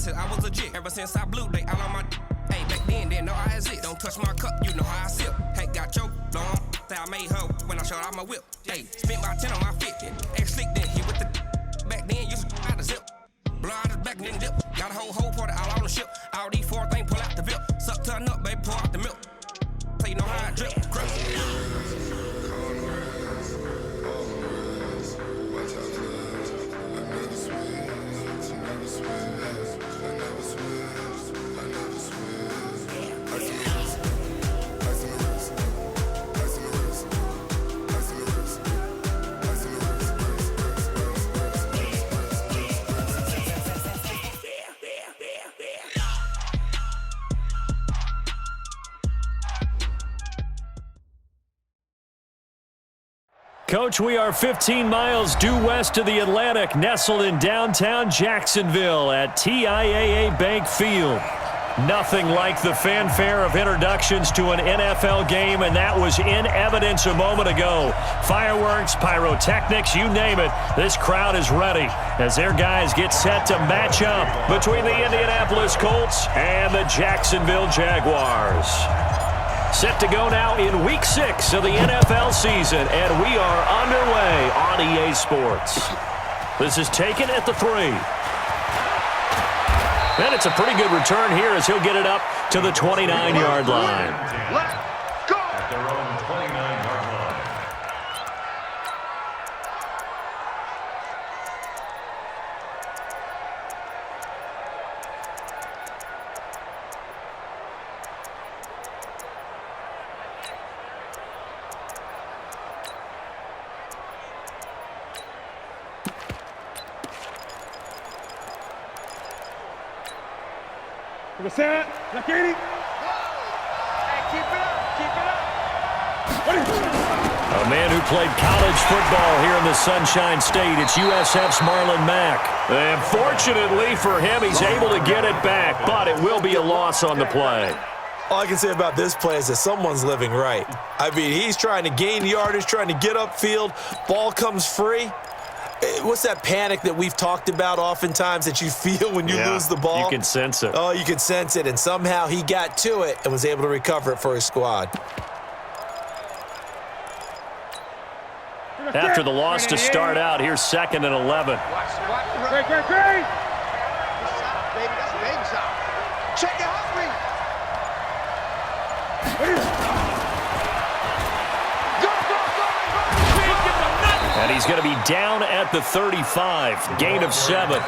since I was a jit. Ever since I blew, they all on my. Hey, back then, didn't know I exist. Don't touch my cup, you know how I sip. Hey, got choked on. I made her when I showed out my whip. Hey, spent about 10 on my fit. Ex-slick, then hit with the. Back then, used to out the zip. Blow out his back, then dip. Got a whole party all on the ship. All these four things pull out the VIP. Suck, turn up, baby, pour out the milk. So you know how I drip. Coach, we are 15 miles due west of the Atlantic, nestled in downtown Jacksonville at TIAA Bank Field. Nothing like the fanfare of introductions to an NFL game, and that was in evidence a moment ago. Fireworks, pyrotechnics, you name it. This crowd is ready as their guys get set to match up between the Indianapolis Colts and the Jacksonville Jaguars. Set to go now in Week 6 of the NFL season, and we are underway on EA Sports. This is taken at the 3. And it's a pretty good return here as he'll get it up to the 29-yard line. Let's go! At their own 29-yard line. A man who played college football here in the Sunshine State. It's USF's Marlon Mack. And fortunately for him, he's able to get it back, but it will be a loss on the play. All I can say about this play is that someone's living right. I mean, he's trying to gain yardage, trying to get upfield. Ball comes free. What's that panic that we've talked about oftentimes that you feel when you lose the ball? You can sense it. Oh, you can sense it, and somehow he got to it and was able to recover it for his squad. After the loss to start out, here's 2nd and 11. Great. Check it out. And he's going to be down at the 35. Gain of 7.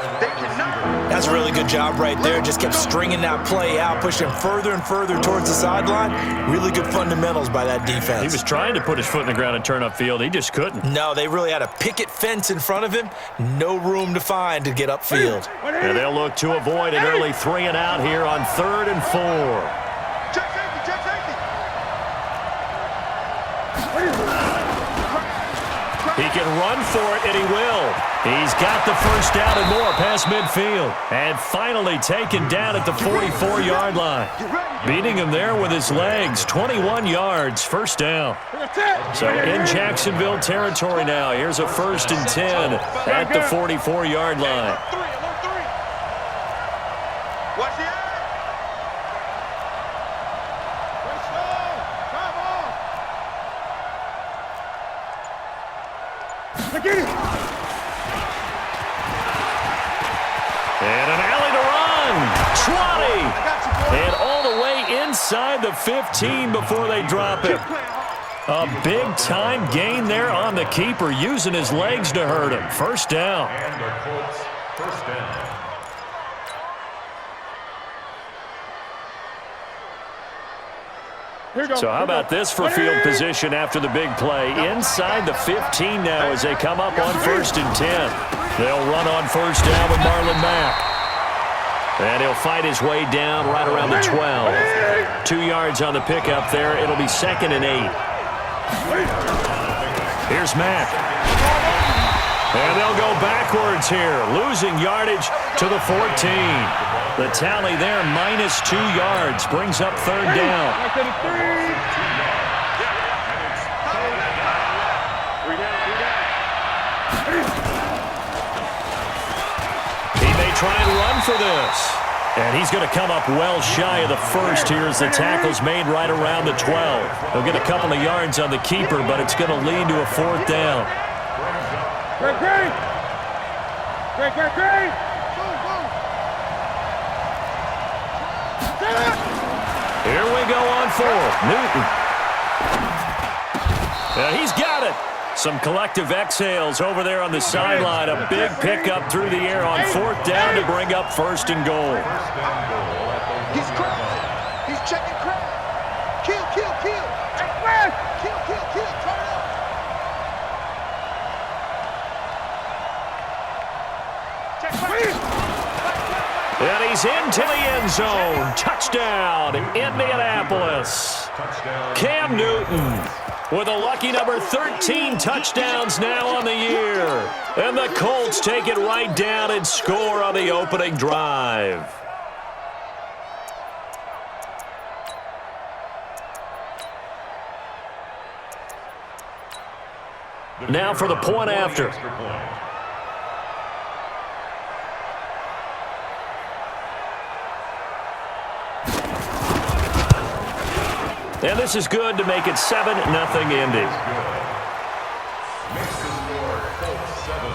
That's a really good job right there. Just kept stringing that play out, pushing further and further towards the sideline. Really good fundamentals by that defense. He was trying to put his foot in the ground and turn upfield. He just couldn't. No, they really had a picket fence in front of him. No room to find to get upfield. And they'll look to avoid an early 3 and out here on 3rd and 4. He can run for it, and he will. He's got the first down and more past midfield. And finally taken down at the 44-yard line. Beating him there with his legs. 21 yards, first down. So in Jacksonville territory now. Here's a 1st and 10 at the 44-yard line. Watch the eye. And an alley to run. 20. And all the way inside the 15 before they drop it. A big-time gain there on the keeper, using his legs to hurt him. First down. And the Colts, first down. So how about this for field position after the big play? Inside the 15 now as they come up on 1st and 10. They'll run on 1st down with Marlon Mack. And he'll fight his way down right around the 12. 2 yards on the pickup there. It'll be 2nd and 8. Here's Mack. And they'll go backwards here, losing yardage to the 14. The tally there, -2 yards, brings up 3rd down. He may try and run for this. And he's going to come up well shy of the first here as the tackle's made right around the 12. They'll get a couple of yards on the keeper, but it's going to lead to a 4th down. Great. Here we go on 4th. Newton. And he's got it. Some collective exhales over there on the sideline. A big pickup through the air on 4th down to bring up 1st and goal. He's crouching. He's checking crouch. Kill. Kill. Turn up. And he's into the end zone. Touchdown, Indianapolis. Cam Newton with a lucky number 13 touchdowns now on the year. And the Colts take it right down and score on the opening drive. Now for the point after. And this is good to make it 7-0 Indy. Makes the score Colts 7,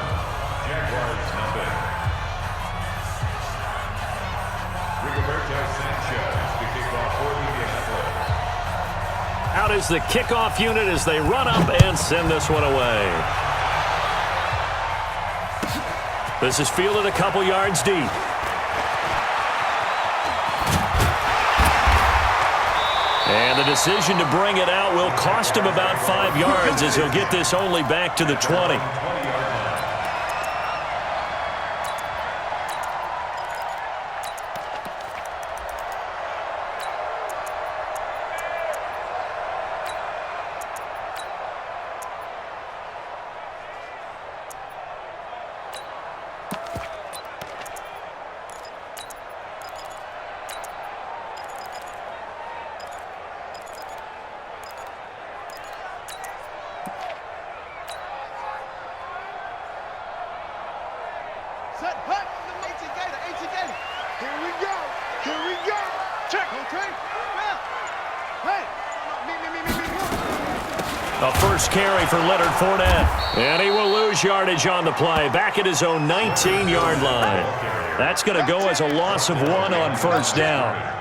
Jaguars 0. Rigoberto Sanchez to kick off for Indianapolis. Out is the kickoff unit as they run up and send this one away. This is fielded a couple yards deep. And the decision to bring it out will cost him about 5 yards as he'll get this only back to the 20. Set, hut, 18 gator. Here we go. Check. Okay. Hey. A first carry for Leonard Fournette. And he will lose yardage on the play. Back at his own 19-yard line. That's going to go as a loss of 1 on 1st down.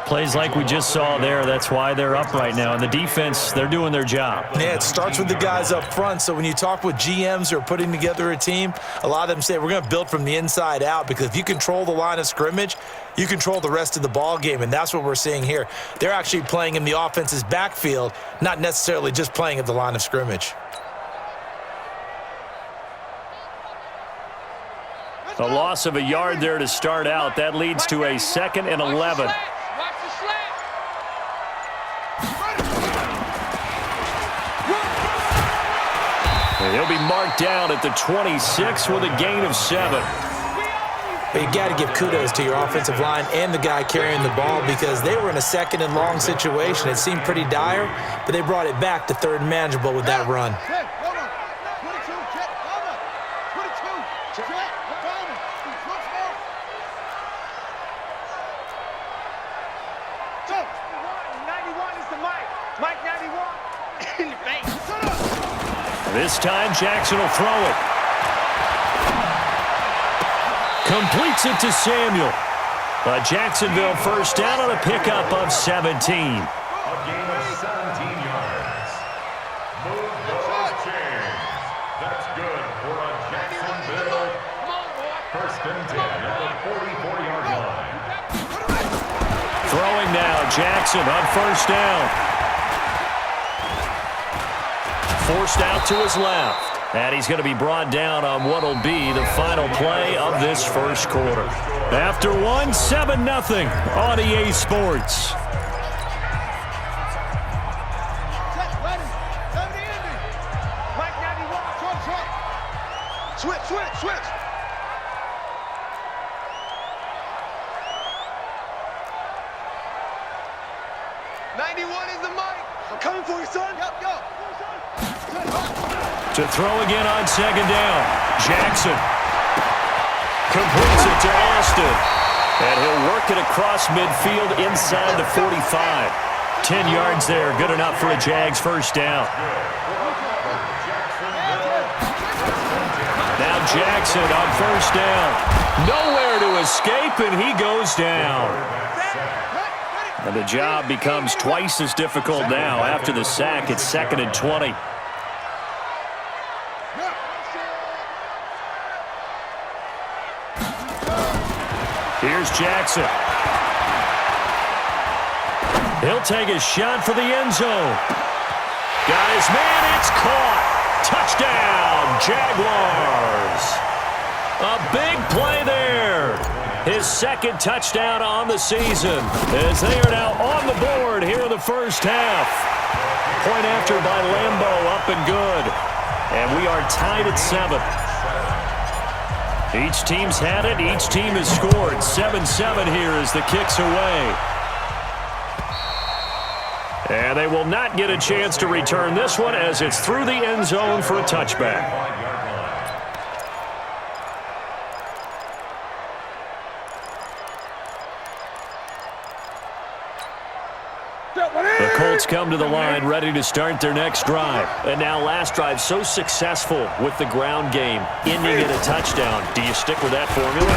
Plays like we just saw there, that's why they're up right now. And the defense, they're doing their job. Yeah, it starts with the guys up front. So when you talk with GMs who are putting together a team, a lot of them say we're going to build from the inside out, because if you control the line of scrimmage, you control the rest of the ball game, and that's what we're seeing here. They're actually playing in the offense's backfield, not necessarily just playing at the line of scrimmage. A loss of a yard there to start out. That leads to a 2nd and 11. And he'll be marked down at the 26 with a gain of 7. But you got to give kudos to your offensive line and the guy carrying the ball, because they were in a 2nd and long situation. It seemed pretty dire, but they brought it back to 3rd and manageable with that run. This time, Jackson will throw it. Completes it to Samuel. A Jacksonville first down on a pickup of 17. A gain of 17 yards. Move those chains. That's good for a Jacksonville first and 10 at the 44-yard line. Throwing now, Jackson on first down. Forced out to his left. And he's going to be brought down on what will be the final play of this first quarter. After one, 7-0 on EA Sports. Switch. 91 is the mic. I'm coming for you, son. Yep, go. To throw again on second down. Jackson completes it to Austin. And he'll work it across midfield inside the 45. 10 yards there, good enough for a Jags first down. Now Jackson on first down. Nowhere to escape, and he goes down. And the job becomes twice as difficult now. After the sack, it's 2nd and 20. Here's Jackson. He'll take a shot for the end zone. Got his man, it's caught. Touchdown, Jaguars. A big play there. His 2nd touchdown on the season as they are now on the board here in the first half. Point after by Lambeau, up and good. And we are tied at 7. Each team's had it. Each team has scored. 7-7 here as the kick's away. And they will not get a chance to return this one as it's through the end zone for a touchback. The Colts come to the line ready to start their next drive. And now last drive so successful with the ground game, ending in a touchdown. Do you stick with that formula?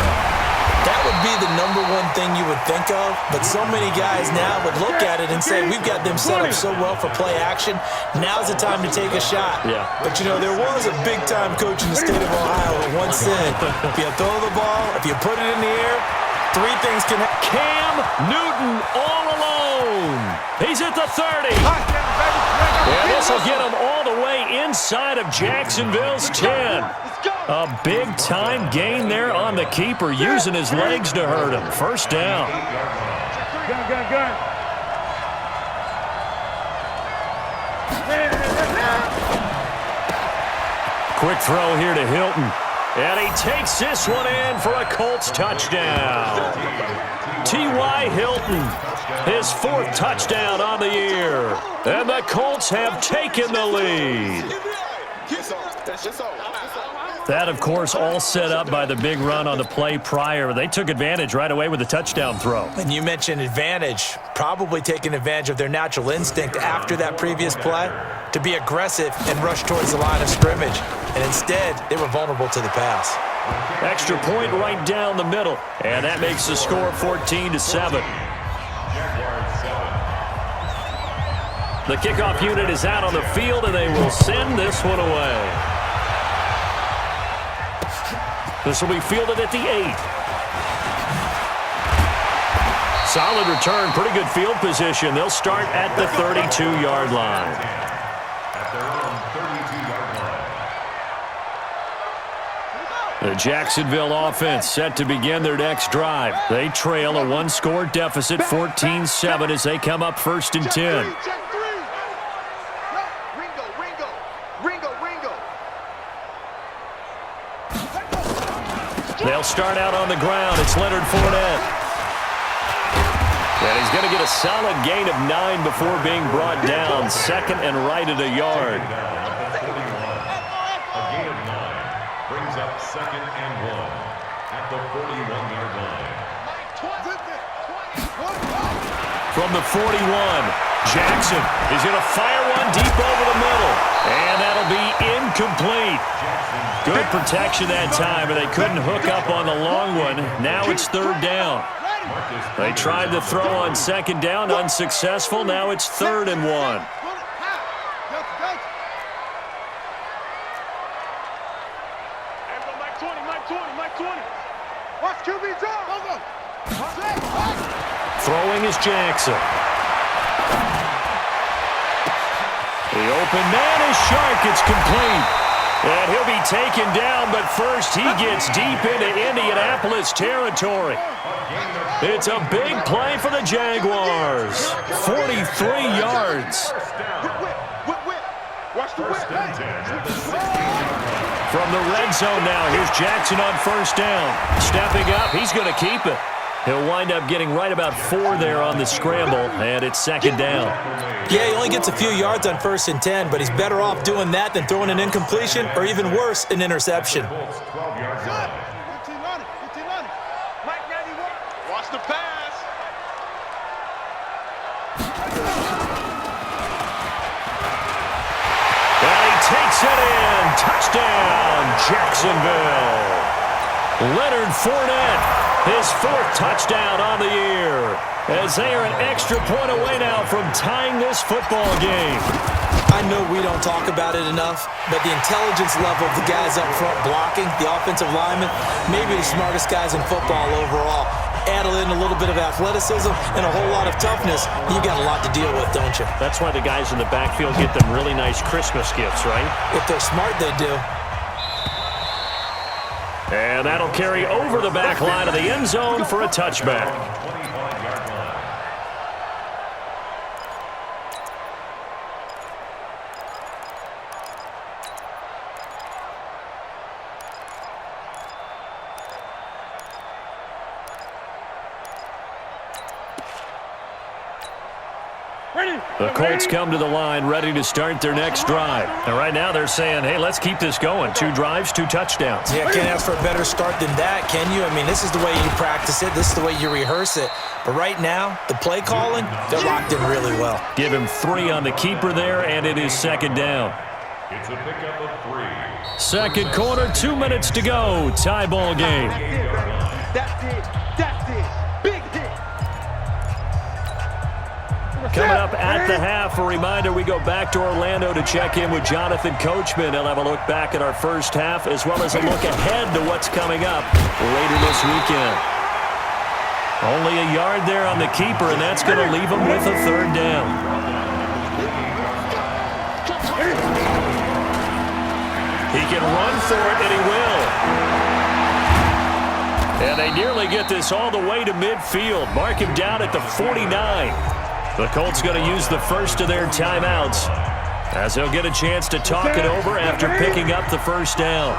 That would be the #1 thing you would think of, but so many guys now would look at it and say, we've got them set up so well for play action, now's the time to take a shot. Yeah. But, you know, there was a big-time coach in the state of Ohio who once said, if you throw the ball, if you put it in the air, 3 things can happen. Cam Newton all alone. He's at the 30. And this will get him all the way inside of Jacksonville's 10. A big-time gain there on the keeper, using his legs to hurt him. First down. Gun. Quick throw here to Hilton. And he takes this one in for a Colts touchdown. T.Y. Hilton, his 4th touchdown on the year. And the Colts have taken the lead. That, of course, all set up by the big run on the play prior. They took advantage right away with the touchdown throw. And you mentioned advantage, probably taking advantage of their natural instinct after that previous play to be aggressive and rush towards the line of scrimmage. And instead, they were vulnerable to the pass. Extra point right down the middle. And that makes the score 14-7. The kickoff unit is out on the field, and they will send this one away. This will be fielded at the 8. Solid return, pretty good field position. They'll start at the 32-yard line. At their own 32-yard line. The Jacksonville offense set to begin their next drive. They trail a 1-score deficit, 14-7, as they come up 1st and 10. They'll start out on the ground. It's Leonard Fournette. And he's going to get a solid gain of 9 before being brought down. 2nd and right at a yard. A gain of 9 brings up 2nd and 1 at the 41-yard line. From the 41, Jackson is going to fire one deep over the middle. And that'll be incomplete. Good protection that time, and they couldn't hook up on the long one. Now it's 3rd down. They tried the throw on 2nd down, unsuccessful. Now it's 3rd and 1. Throwing is Jackson. The open man is Shark. It's complete. And he'll be taken down, but first he gets deep into Indianapolis territory. It's a big play for the Jaguars. 43 yards. From the red zone now, here's Jackson on 1st down. Stepping up, he's going to keep it. He'll wind up getting right about 4 there on the scramble, and it's 2nd down. Yeah, he only gets a few yards on 1st and 10, but he's better off doing that than throwing an incompletion or even worse, an interception. the pass. And he takes it in. Touchdown, Jacksonville. Leonard Fournette, his 4th touchdown on the year, as they are an extra point away now from tying this football game. I know we don't talk about it enough, but the intelligence level of the guys up front blocking, the offensive linemen, maybe the smartest guys in football overall. Add in a little bit of athleticism and a whole lot of toughness, you got a lot to deal with, don't you? That's why the guys in the backfield get them really nice Christmas gifts, right? If they're smart, they do. And that'll carry over the back line of the end zone for a touchback. The Colts come to the line ready to start their next drive. And right now they're saying, hey, let's keep this going. 2 drives, 2 touchdowns. Yeah, can't ask for a better start than that, can you? I mean, this is the way you practice it. This is the way you rehearse it. But right now, the play calling, they're locked in really well. Give him 3 on the keeper there, and it is 2nd down. It's a pickup of 3. 2nd quarter, 2 minutes to go. Tie ball game. That's it. That's it. Big hit. Coming up at the half, a reminder, we go back to Orlando to check in with Jonathan Coachman. He'll have a look back at our first half as well as a look ahead to what's coming up later this weekend. Only a yard there on the keeper, and that's going to leave him with a 3rd down. He can run for it, and he will. And they nearly get this all the way to midfield. Mark him down at the 49. The Colts going to use the first of their timeouts as they'll get a chance to talk it over after picking up the 1st down.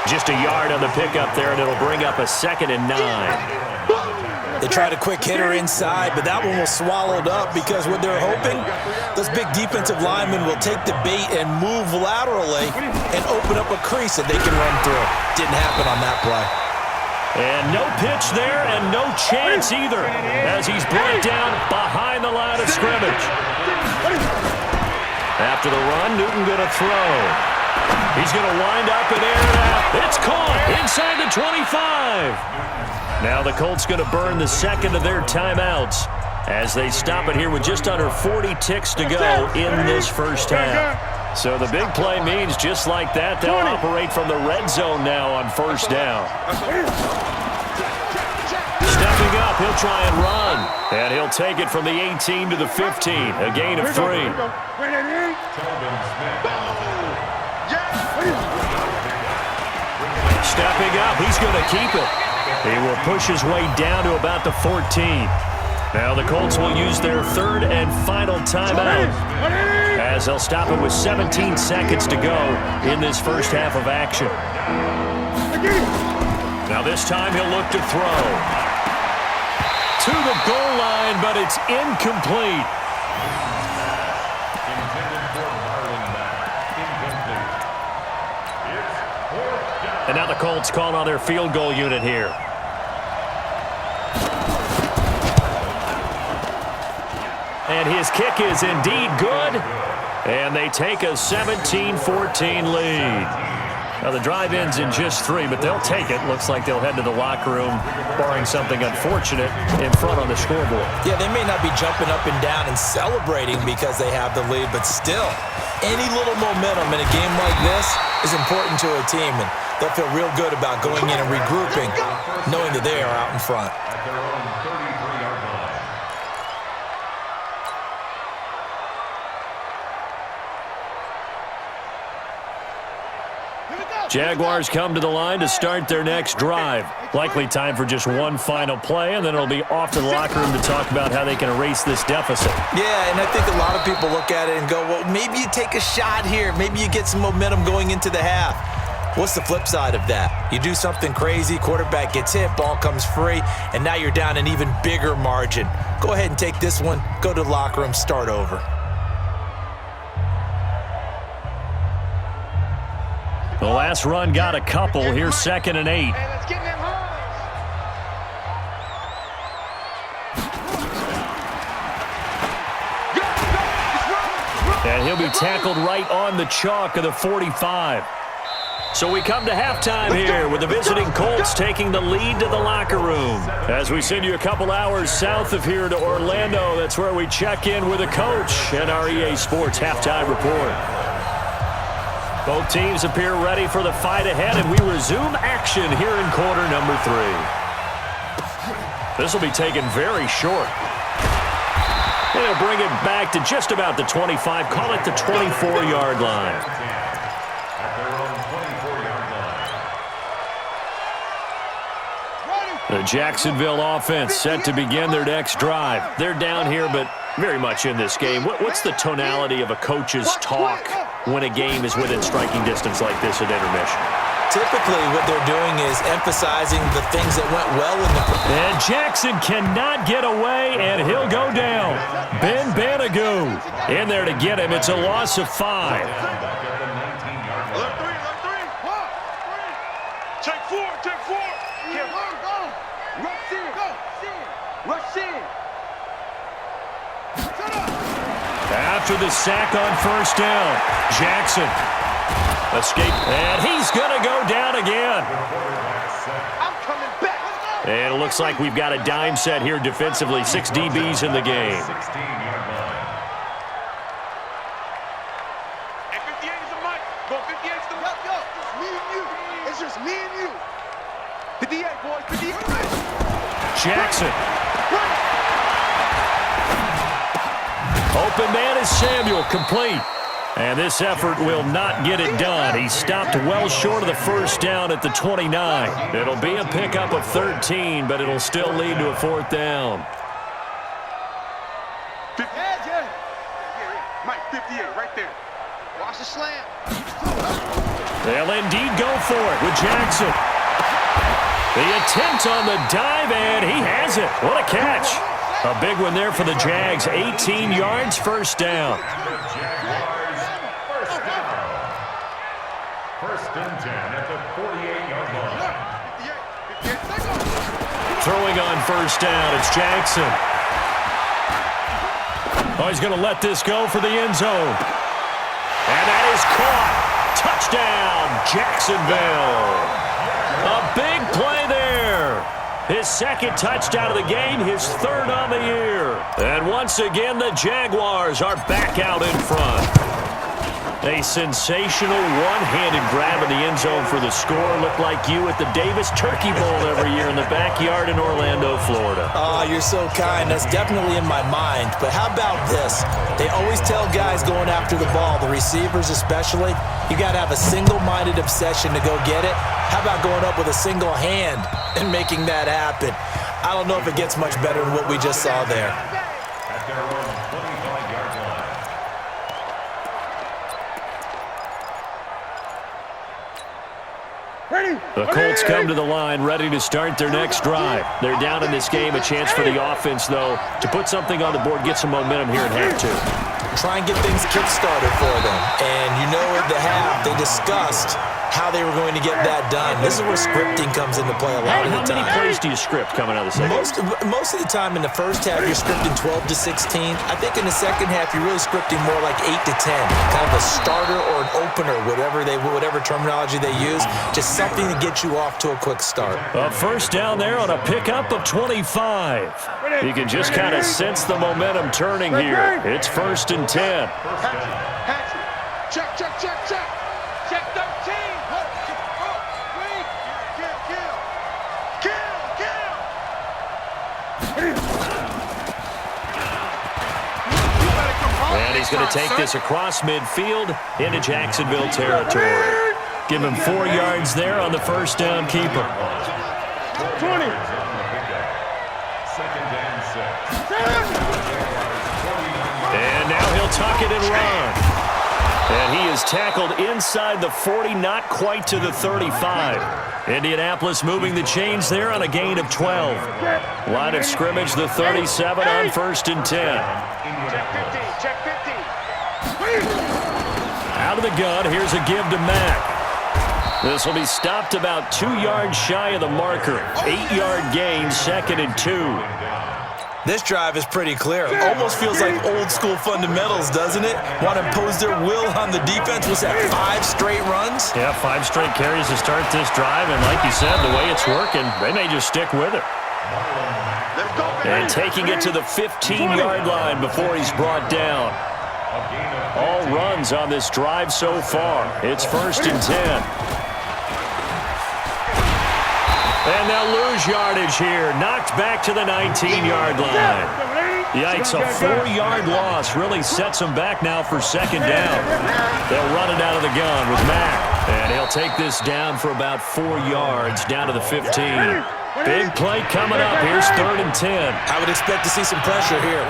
Just a yard on the pickup there, and it'll bring up a 2nd and 9. They tried a quick hitter inside, but that one was swallowed up because what they're hoping, those big defensive linemen will take the bait and move laterally and open up a crease that they can run through. Didn't happen on that play. And no pitch there and no chance either as he's brought down behind the line of scrimmage. After the run, Newton going to throw. He's going to wind up and air it out. It's caught inside the 25. Now the Colts going to burn the 2nd of their timeouts as they stop it here with just under 40 ticks to go in this first half. So the big play means just like that, they'll operate from the red zone now on 1st down. Stepping up, he'll try and run. And he'll take it from the 18 to the 15, a gain of 3. Stepping up, he's going to keep it. He will push his way down to about the 14. Now the Colts will use their 3rd and final timeout as they'll stop it with 17 seconds to go in this first half of action. Now this time he'll look to throw. To the goal line, but it's incomplete. And now the Colts call on their field goal unit here. And his kick is indeed good. And they take a 17-14 lead. Now the drive ends in just 3, but they'll take it. Looks like they'll head to the locker room, barring something unfortunate in front on the scoreboard. Yeah, they may not be jumping up and down and celebrating because they have the lead, but still, any little momentum in a game like this is important to a team, and they'll feel real good about going in and regrouping, knowing that they are out in front. At their own 33-yard line. Jaguars come to the line to start their next drive. Likely time for just one final play, and then it'll be off to the locker room to talk about how they can erase this deficit. Yeah, and I think a lot of people look at it and go, well, maybe you take a shot here. Maybe you get some momentum going into the half. What's the flip side of that? You do something crazy, quarterback gets hit, ball comes free, and now you're down an even bigger margin. Go ahead and take this one, go to the locker room, start over. The last run got a couple. Here's 2nd and 8. Hey, let's get them home. And he'll be tackled right on the chalk of the 45. So we come to halftime here with the visiting Colts taking the lead to the locker room. As we send you a couple hours south of here to Orlando, that's where we check in with the coach and our EA Sports halftime report. Both teams appear ready for the fight ahead, and we resume action here in quarter number 3. This will be taken very short. They'll bring it back to just about the 25, call it the 24-yard line. The Jacksonville offense set to begin their next drive. They're down here, but very much in this game. What's the tonality of a coach's talk when a game is within striking distance like this at intermission? Typically, what they're doing is emphasizing the things that went well in the... And Jackson cannot get away, and he'll go down. Ben Banagoo in there to get him. It's a loss of 5. Take 4, take 4. Rush in. Rush in. After the sack on first down, Jackson escape, and he's going to go down again. I'm coming back. And it looks like we've got a dime set here defensively. 6 DBs in the game. 16-yard line. Hey, 58 is the mic. Go 58 is the mic. Yo, it's me and you. It's just me and you. 58, boys. 58. Jackson. Open man is Samuel, complete. And this effort will not get it done. He stopped well short of the first down at the 29. It'll be a pickup of 13, but it'll still lead to a 4th down. Mike, 58, right there. Watch the slam. They'll indeed go for it with Jackson. The attempt on the dive, and he has it. What a catch. A big one there for the Jags. 18 yards, first down. First and 10 at the 48-yard line. Throwing on first down, it's Jackson. Oh, he's going to let this go for the end zone. And that is caught. Touchdown, Jacksonville. A big play there. His 2nd touchdown of the game, his 3rd on the year. And once again, the Jaguars are back out in front. A sensational one-handed grab in the end zone for the score. Looked like you at the Davis Turkey Bowl every year in the backyard in Orlando, Florida. Oh, you're so kind. That's definitely in my mind. But how about this? They always tell guys going after the ball, the receivers especially, you got to have a single-minded obsession to go get it. How about going up with a single hand and making that happen? I don't know if it gets much better than what we just saw there. At their own 25-yard line. The Colts come to the line ready to start their next drive. They're down in this game. A chance for the offense, though, to put something on the board, get some momentum here in half 2. Try and get things kick-started for them. And you know at the half, they discussed how they were going to get that done. This is where scripting comes into play a lot of the time. How many plays do you script coming out of the second? Most of the time in the first half, you're scripting 12 to 16. I think in the second half, you're really scripting more like 8 to 10. Kind of a starter or an opener, whatever terminology they use. Just something to get you off to a quick start. A first down there on a pickup of 25. You can just kind of sense the momentum turning here. It's 1st and 10. Check, check, check, check. Check 13. And he's going to take this across midfield into Jacksonville territory. Give him 4 yards there on the first down keeper. 20. And now he'll tuck it and run. And he is tackled inside the 40, not quite to the 35. Indianapolis moving the chains there on a gain of 12. Line of scrimmage, the 37 on 1st and 10. Check 15, check 15. Out of the gun, here's a give to Mack. This will be stopped about 2 yards shy of the marker. 8-yard gain, 2nd and 2. This drive is pretty clear. Almost feels like old school fundamentals, doesn't it? Want to impose their will on the defense. Was that 5 straight runs? Yeah, 5 straight carries to start this drive. And like you said, the way it's working, they may just stick with it. And taking it to the 15-yard line before he's brought down. All runs on this drive so far. It's 1st and 10. And they'll lose yardage here. Knocked back to the 19-yard line. Yikes, a 4-yard loss really sets them back now for 2nd down. They'll run it out of the gun with Mack. And he'll take this down for about 4 yards down to the 15. Big play coming up. Here's 3rd and 10. I would expect to see some pressure here.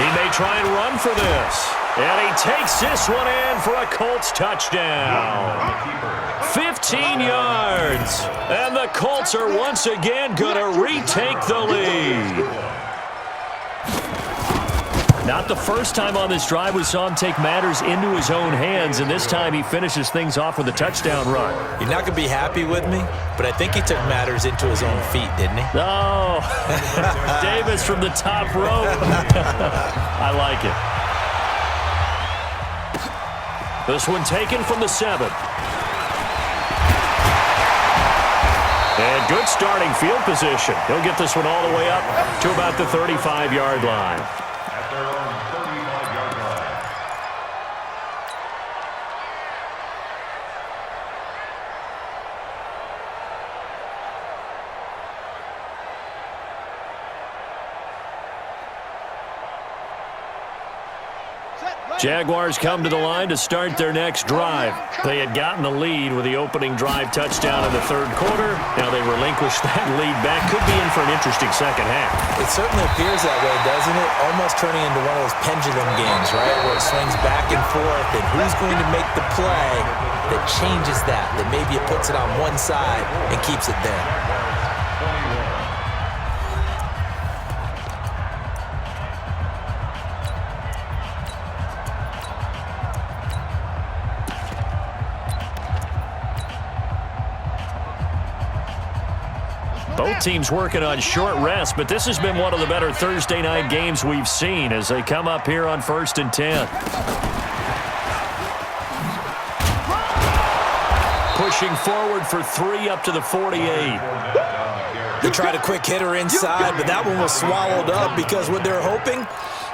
He may try and run for this. And he takes this one in for a Colts touchdown. 15 yards. And the Colts are once again going to retake the lead. Not the first time on this drive we saw him take matters into his own hands, and this time he finishes things off with a touchdown run. You're not going to be happy with me, but I think he took matters into his own feet, didn't he? Oh, Davis from the top rope. I like it. This one taken from the 7. And good starting field position. He'll get this one all the way up to about the 35-yard line. At their own 35-yard line. Jaguars come to the line to start their next drive. They had gotten the lead with the opening drive touchdown in the 3rd quarter. Now they relinquish that lead back. Could be in for an interesting second half. It certainly appears that way, doesn't it? Almost turning into one of those pendulum games, right? Where it swings back and forth, and who's going to make the play that changes that maybe it puts it on one side and keeps it there. Both teams working on short rest, but this has been one of the better Thursday night games we've seen as they come up here on 1st and 10. Pushing forward for 3 up to the 48. They tried a quick hitter inside, but that one was swallowed up because what they're hoping,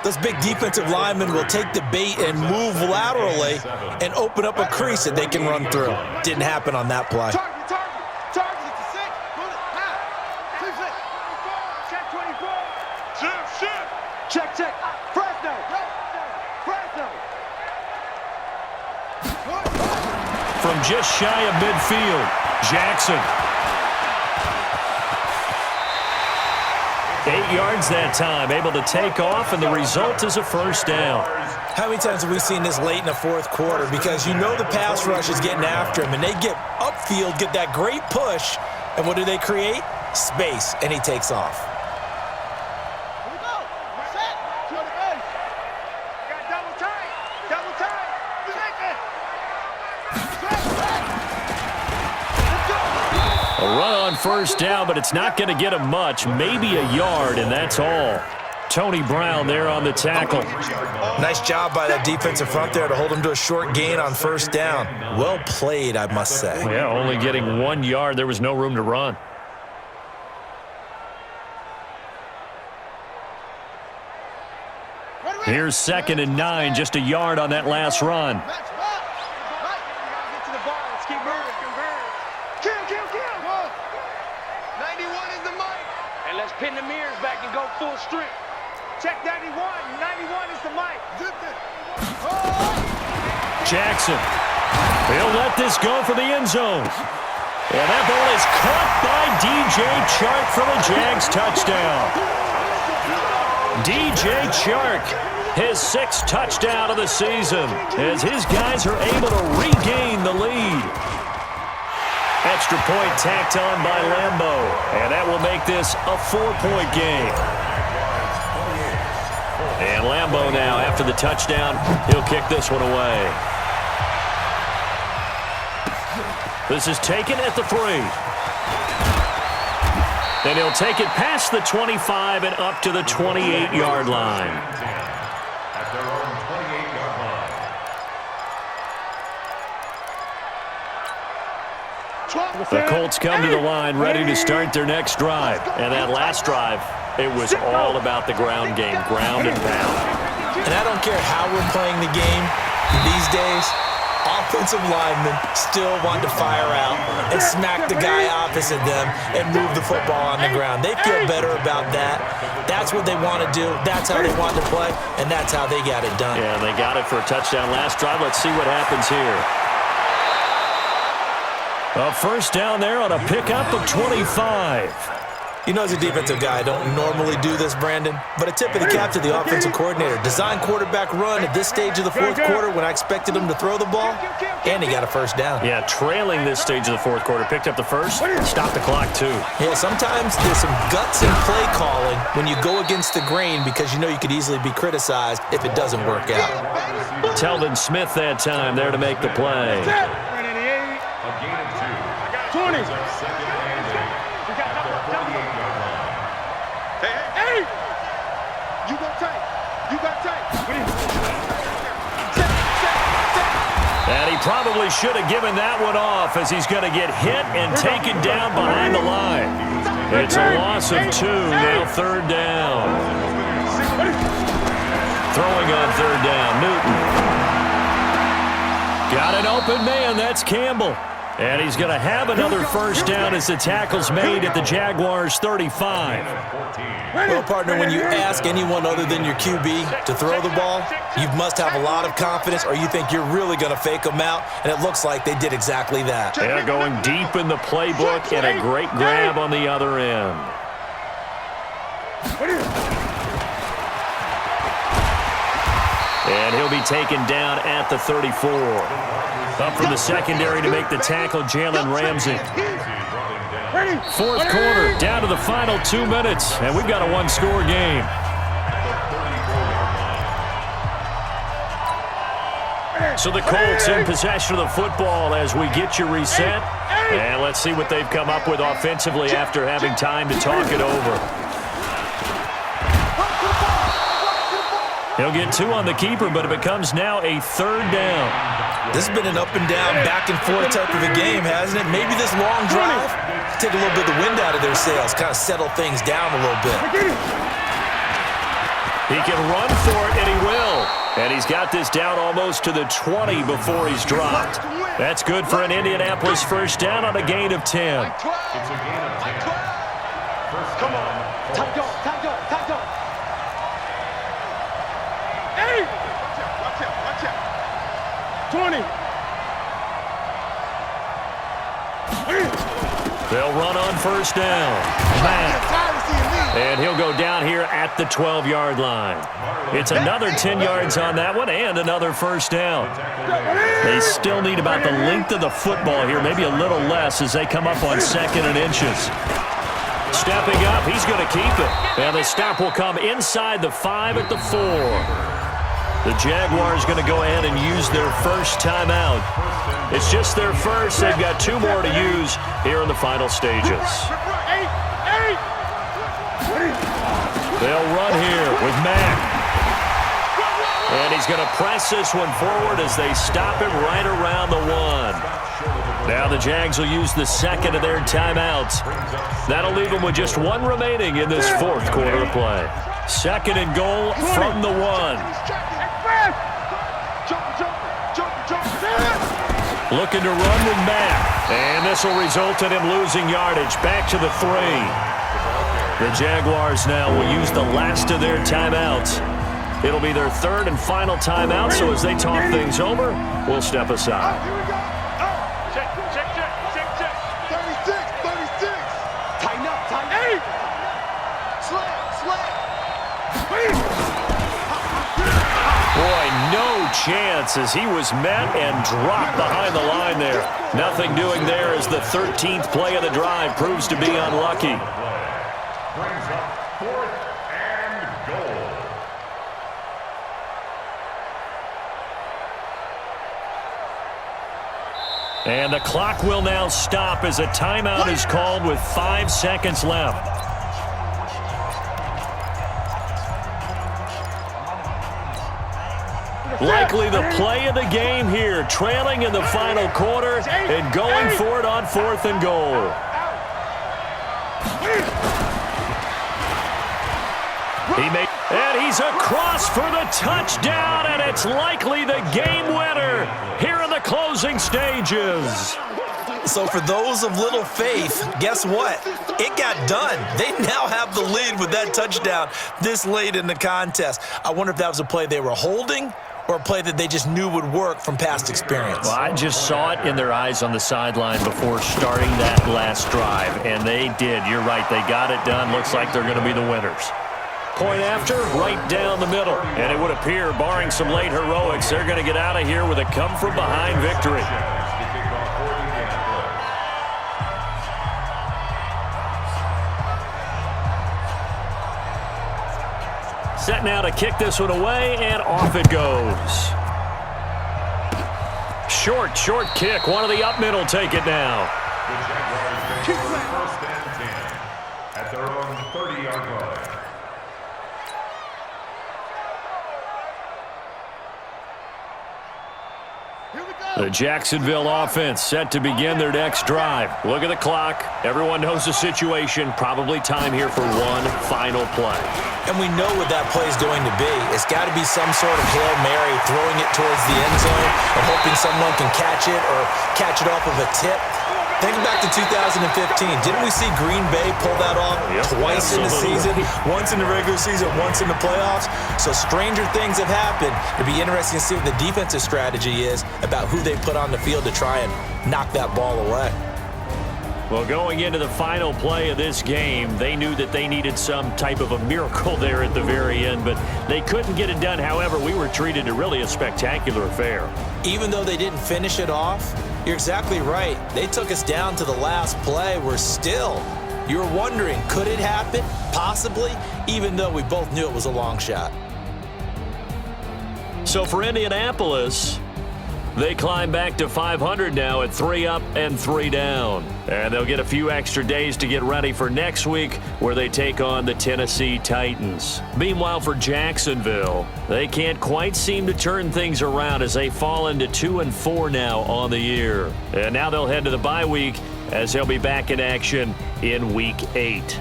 those big defensive linemen will take the bait and move laterally and open up a crease that they can run through. Didn't happen on that play. Check. Fresno. From just shy of midfield, Jackson. 8 yards that time, able to take off, and the result is a 1st down. How many times have we seen this late in the 4th quarter? Because you know the pass rush is getting after him, and they get upfield, get that great push, and what do they create? Space, and he takes off. A run on 1st down, but it's not going to get him much. Maybe a yard, and that's all. Tony Brown there on the tackle. Nice job by that defensive front there to hold him to a short gain on 1st down. Well played, I must say. Yeah, only getting 1 yard. There was no room to run. Here's 2nd and 9, just a yard on that last run. Pin the mirrors back and go full strength. Check 91. 91 is the mic. Jackson. He'll let this go for the end zone. And that ball is caught by DJ Chark for the Jags touchdown. DJ Chark, his 6th touchdown of the season, as his guys are able to regain the lead. Extra point tacked on by Lambo, and that will make this a 4-point game. And Lambo now, after the touchdown, he'll kick this one away. This is taken at the 3. And he'll take it past the 25 and up to the 28-yard line. At their own 28-yard line. The Colts come to the line ready to start their next drive. And that last drive, it was all about the ground game, ground and pound. And I don't care how we're playing the game these days, offensive linemen still want to fire out and smack the guy opposite them and move the football on the ground. They feel better about that. That's what they want to do. That's how they want to play, and that's how they got it done. Yeah, they got it for a touchdown last drive. Let's see what happens here. A first down there on a pickup of 25. You know, as a defensive guy, I don't normally do this, Brandon, but a tip of the cap to the offensive coordinator. Design quarterback run at this stage of the fourth quarter when I expected him to throw the ball, and he got a first down. Yeah, trailing this stage of the fourth quarter. Picked up the first, stopped the clock, too. Yeah, sometimes there's some guts in play calling when you go against the grain because you know you could easily be criticized if it doesn't work out. Telvin Smith that time there to make the play. A gain of 2. 20. Second and 8 at their 48-yard line. Hey! You got tight. You got tight. And he probably should have given that one off as he's going to get hit and taken down behind the line. It's a loss of 2, now third down. Throwing on third down, Newton. Got an open man, that's Campbell. And he's going to have another first down as the tackle's made at the Jaguars' 35. Well, partner, when you ask anyone other than your QB to throw the ball, you must have a lot of confidence or you think you're really going to fake them out, and it looks like they did exactly that. They're going deep in the playbook and a great grab on the other end. And he'll be taken down at the 34. Up from the secondary to make the tackle, Jalen Ramsey. Fourth quarter, down to the final 2 minutes, and we've got a one-score game. So the Colts in possession of the football as we get you reset. And let's see what they've come up with offensively after having time to talk it over. He'll get 2 on the keeper, but it becomes now a third down. This has been an up and down, back and forth type of a game, hasn't it? Maybe this long drive, take a little bit of the wind out of their sails, kind of settle things down a little bit. He can run for it, and he will. And he's got this down almost to the 20 before he's dropped. That's good for an Indianapolis first down on a gain of 10. It's a gain of 10. First Come on. Tight dog. Hey! Watch out. 20. They'll run on first down. And he'll go down here at the 12-yard line. It's another 10 yards on that one and another first down. They still need about the length of the football here, maybe a little less as they come up on 2nd and inches. Stepping up, he's going to keep it. And the stop will come inside the 5 at the 4. The Jaguars going to go ahead and use their first timeout. It's just their first. They've got 2 more to use here in the final stages. They'll run here with Mack. And he's going to press this one forward as they stop him right around the 1. Now the Jags will use the second of their timeouts. That'll leave them with just 1 remaining in this fourth quarter of play. 2nd and goal from the 1. Looking to run with Mack. And this will result in him losing yardage. Back to the 3. The Jaguars now will use the last of their timeouts. It'll be their 3rd and final timeout, so as they talk things over, we'll step aside. Check. chance as he was met and dropped behind the line there. Nothing doing there as the 13th play of the drive proves to be unlucky. Brings up 4th and goal. And the clock will now stop as a timeout is called with 5 seconds left. Likely the play of the game here, trailing in the final quarter and going for it on 4th and goal. And he's across for the touchdown, and it's likely the game winner here in the closing stages. So for those of little faith, guess what? It got done. They now have the lead with that touchdown this late in the contest. I wonder if that was a play they were holding or a play that they just knew would work from past experience. Well, I just saw it in their eyes on the sideline before starting that last drive, and they did. You're right. They got it done. Looks like they're going to be the winners. Point after, right down the middle. And it would appear, barring some late heroics, they're going to get out of here with a come-from-behind victory. Set now to kick this one away, and off it goes. Short kick. One of the up men will take it now. The Jaguars first and 10 at their own 30-yard line. The Jacksonville offense set to begin their next drive. Look at the clock. Everyone knows the situation. Probably time here for one final play. And we know what that play is going to be. It's got to be some sort of Hail Mary, throwing it towards the end zone and hoping someone can catch it or catch it off of a tip. Think back to 2015. Didn't we see Green Bay pull that off twice in the season? Once in the regular season, once in the playoffs. So stranger things have happened. It'd be interesting to see what the defensive strategy is about who they put on the field to try and knock that ball away. Well, going into the final play of this game, they knew that they needed some type of a miracle there at the very end, but they couldn't get it done. However, we were treated to really a spectacular affair. Even though they didn't finish it off, you're exactly right. They took us down to the last play. We're still, you were wondering, could it happen? Possibly, even though we both knew it was a long shot. So for Indianapolis, they climb back to 500 now at 3 up and 3 down. And they'll get a few extra days to get ready for next week where they take on the Tennessee Titans. Meanwhile, for Jacksonville, they can't quite seem to turn things around as they fall into 2-4 now on the year. And now they'll head to the bye week as they'll be back in action in Week 8.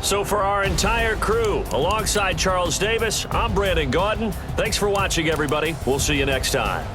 So for our entire crew, alongside Charles Davis, I'm Brandon Gaudin. Thanks for watching, everybody. We'll see you next time.